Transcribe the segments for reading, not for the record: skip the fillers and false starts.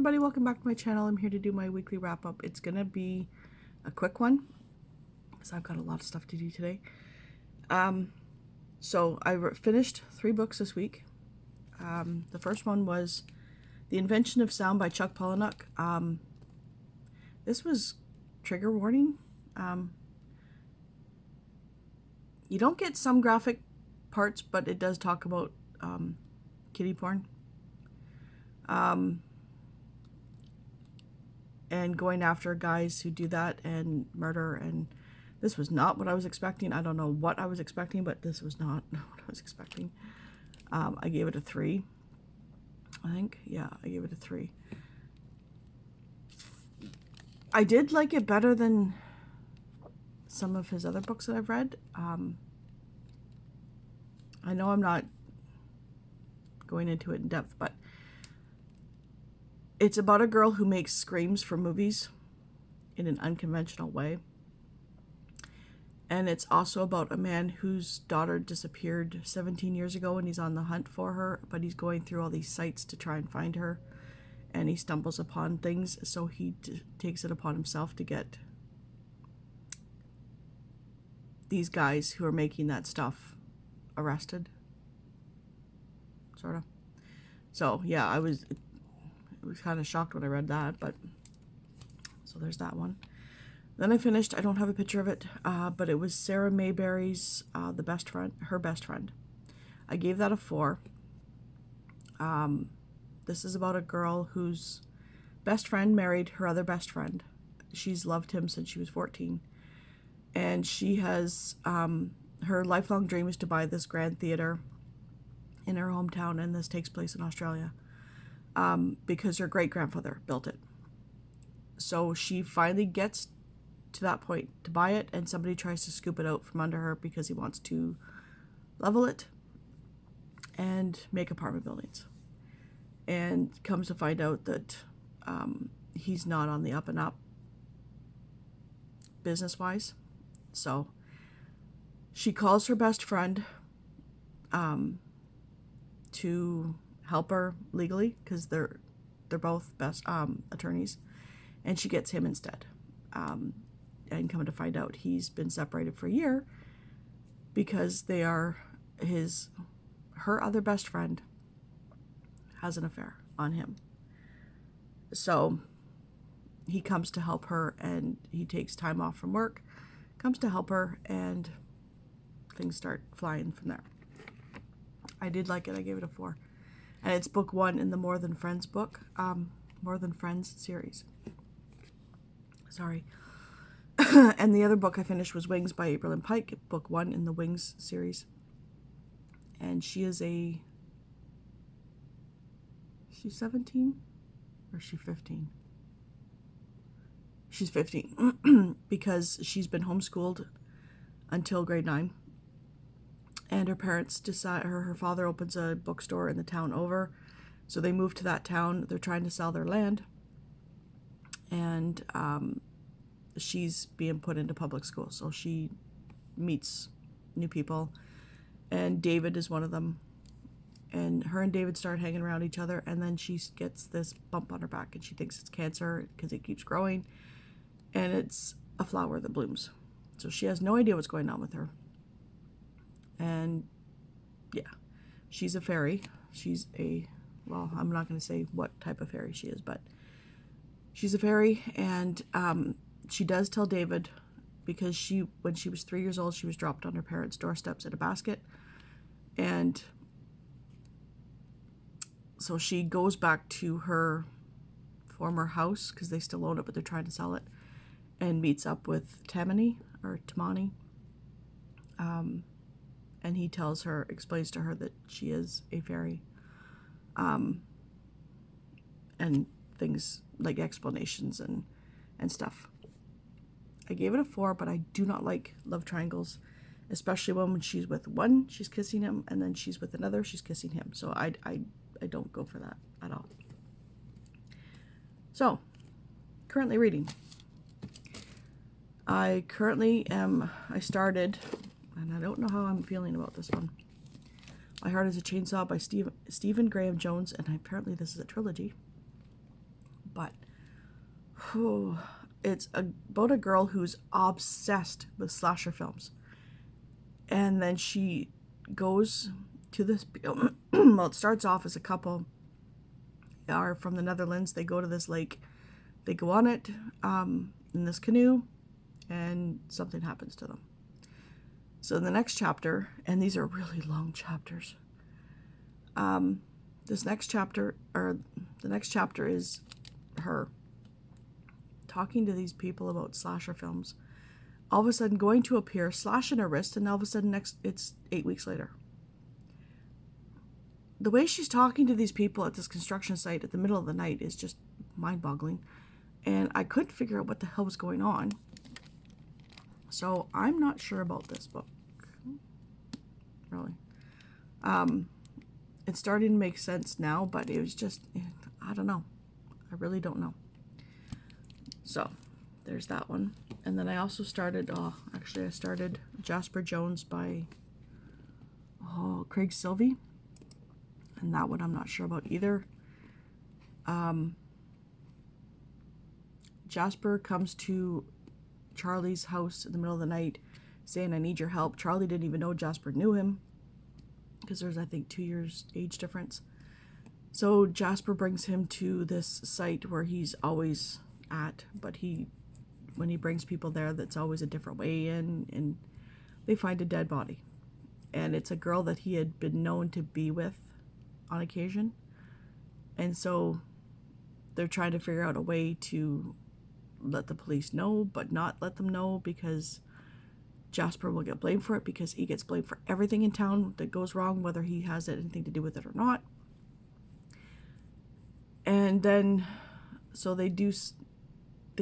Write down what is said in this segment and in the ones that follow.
everybody, welcome back to my channel. I'm here to do my weekly wrap up. It's gonna be a quick one because I've got a lot of stuff to do today. So I finished 3 books this week. The first one was The Invention of Sound by Chuck Palahniuk. This was trigger warning. You don't get some graphic parts, but it does talk about kiddie porn. And going after guys who do that and murder, and this was not what I was expecting. I don't know what I was expecting, but this was not what I was expecting. I gave it a 3. I think, yeah, I gave it a 3. I did like it better than some of his other books that I've read. I know I'm not going into it in depth, but it's about a girl who makes screams for movies in an unconventional way. And it's also about a man whose daughter disappeared 17 years ago and he's on the hunt for her, but he's going through all these sites to try and find her. And he stumbles upon things, so he takes it upon himself to get these guys who are making that stuff arrested. Sort of. So, yeah, I was kind of shocked when I read that, but so there's that one. Then I finished, I don't have a picture of it, but it was Sarah Mayberry's her best friend. I gave that a 4. This is about a girl whose best friend married her other best friend. She's loved him since she was 14. And she has, her lifelong dream is to buy this grand theater in her hometown, and this takes place in Australia. Because her great-grandfather built it. So she finally gets to that point to buy it, and somebody tries to scoop it out from under her because he wants to level it and make apartment buildings. And comes to find out that he's not on the up and up business-wise. So she calls her best friend to help her legally because they're both best attorneys, and she gets him instead. And come to find out, he's been separated for a year because her other best friend has an affair on him. So he comes to help her, and he takes time off from work, comes to help her, and things start flying from there. I did like it. I gave it a 4. And it's book 1 in the More Than Friends book, More Than Friends series. Sorry. And the other book I finished was Wings by April Lynn Pike, book 1 in the Wings series. And she's 17? Or is she 15? She's 15 because she's been homeschooled until grade 9. And her parents decide, her father opens a bookstore in the town over. So they move to that town. They're trying to sell their land. And she's being put into public school. So she meets new people. And David is one of them. And her and David start hanging around each other. And then she gets this bump on her back. And she thinks it's cancer because it keeps growing. And it's a flower that blooms. So she has no idea what's going on with her. And yeah, she's a fairy. She's well, I'm not going to say what type of fairy she is, but she's a fairy. And she does tell David because when she was 3 years old, she was dropped on her parents' doorsteps in a basket. And so she goes back to her former house because they still own it, but they're trying to sell it, and meets up with Tamani. And he explains to her that she is a fairy. And things like explanations and stuff. I gave it a 4, but I do not like love triangles, especially when she's with one, she's kissing him, and then she's with another, she's kissing him. So I don't go for that at all. So, currently reading. I started, and I don't know how I'm feeling about this one. My Heart is a Chainsaw by Stephen Graham Jones, and apparently this is a trilogy. But whew, it's about a girl who's obsessed with slasher films. And then she goes to this, well, it starts off as a couple are from the Netherlands. They go to this lake. They go on it in this canoe, and something happens to them. So in the next chapter, and these are really long chapters, the next chapter is her talking to these people about slasher films. All of a sudden going to a pier, slashing her wrist, and all of a sudden it's 8 weeks later. The way she's talking to these people at this construction site at the middle of the night is just mind-boggling. And I couldn't figure out what the hell was going on. So I'm not sure about this book. Really. It's starting to make sense now, but it was just, I don't know. I really don't know. So there's that one. And then I also started, I started Jasper Jones by Craig Silvey. And that one I'm not sure about either. Jasper comes to Charlie's house in the middle of the night saying, I need your help. Charlie didn't even know Jasper knew him because there's, I think, 2 years age difference. So Jasper brings him to this site where he's always at, but when he brings people there, that's always a different way in, and they find a dead body. And it's a girl that he had been known to be with on occasion. And so they're trying to figure out a way to let the police know, but not let them know, because Jasper will get blamed for it, because he gets blamed for everything in town that goes wrong, whether he has anything to do with it or not. And then, so they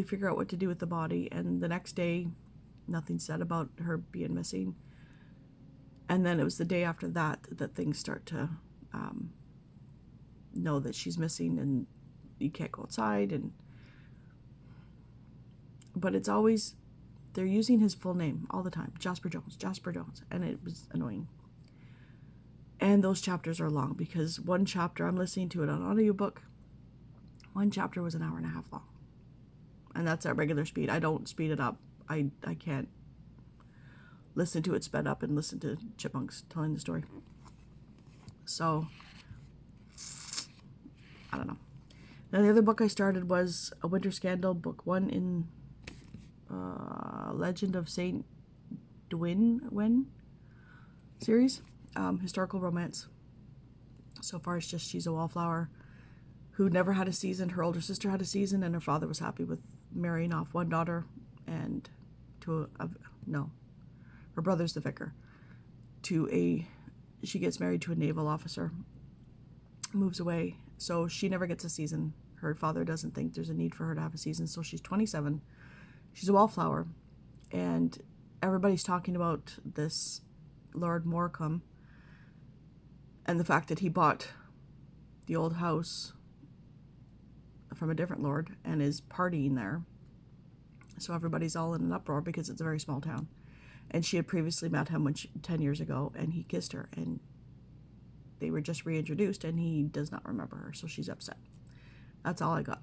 figure out what to do with the body, and the next day, nothing's said about her being missing. And then it was the day after that things start to know that she's missing, and you can't go outside. But it's always, they're using his full name all the time, Jasper Jones, and it was annoying. And those chapters are long, because one chapter, I'm listening to it on audiobook, one chapter was an hour and a half long. And that's at regular speed. I don't speed it up. I can't listen to it sped up and listen to chipmunks telling the story. So, I don't know. Now, the other book I started was A Winter Scandal, book 1 in Legend of Saint Dwynwen series, historical romance. So far, it's just she's a wallflower who never had a season. Her older sister had a season, and her father was happy with marrying off one daughter and to her brother's the vicar, she gets married to a naval officer, moves away, so she never gets a season. Her father doesn't think there's a need for her to have a season, so she's 27. She's a wallflower, and everybody's talking about this Lord Morecambe and the fact that he bought the old house from a different lord and is partying there. So everybody's all in an uproar because it's a very small town. And she had previously met him 10 years ago, and he kissed her, and they were just reintroduced, and he does not remember her, so she's upset. That's all I got.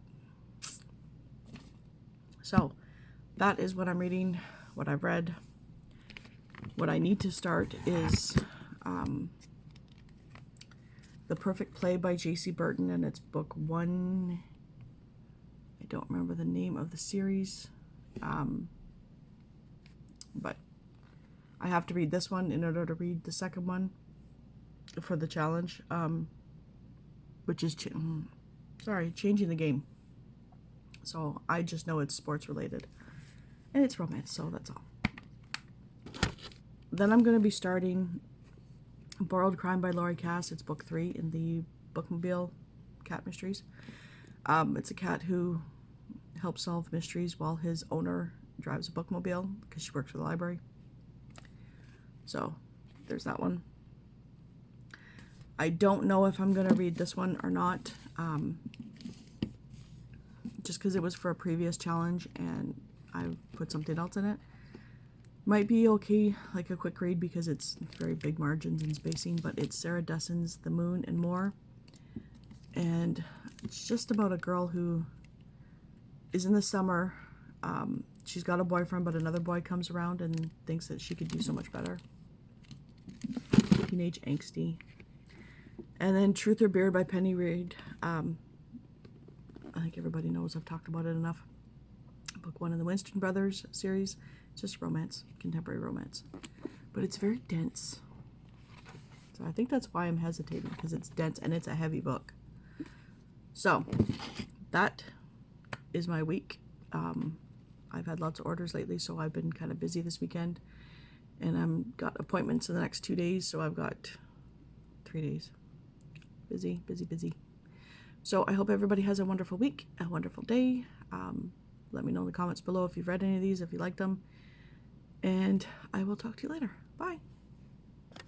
So that is what I'm reading, what I've read. What I need to start is The Perfect Play by J.C. Burton, and it's book 1. I don't remember the name of the series, but I have to read this one in order to read the second one for the challenge, which is Changing the Game. So I just know it's sports related, and it's romance, so that's all. Then I'm going to be starting Borrowed Crime by Laurie Cass. It's book 3 in the Bookmobile Cat Mysteries. It's a cat who helps solve mysteries while his owner drives a bookmobile, because she works for the library. So there's that one. I don't know if I'm going to read this one or not, just because it was for a previous challenge and I put something else in it. Might be okay, like a quick read, because it's very big margins and spacing, but it's Sarah Dessen's The Moon and More. And it's just about a girl who is in the summer. She's got a boyfriend, but another boy comes around and thinks that she could do so much better. Teenage angsty. And then Truth or Beard by Penny Reid. I think everybody knows, I've talked about it enough. Book 1 in the Winston Brothers series. It's just romance, contemporary romance. But it's very dense. So I think that's why I'm hesitating, because it's dense and it's a heavy book. So that is my week. I've had lots of orders lately, so I've been kind of busy this weekend. And I've got appointments in the next 2 days, so I've got 3 days. Busy, busy, busy. So I hope everybody has a wonderful week, a wonderful day. Let me know in the comments below if you've read any of these, if you liked them. And I will talk to you later. Bye.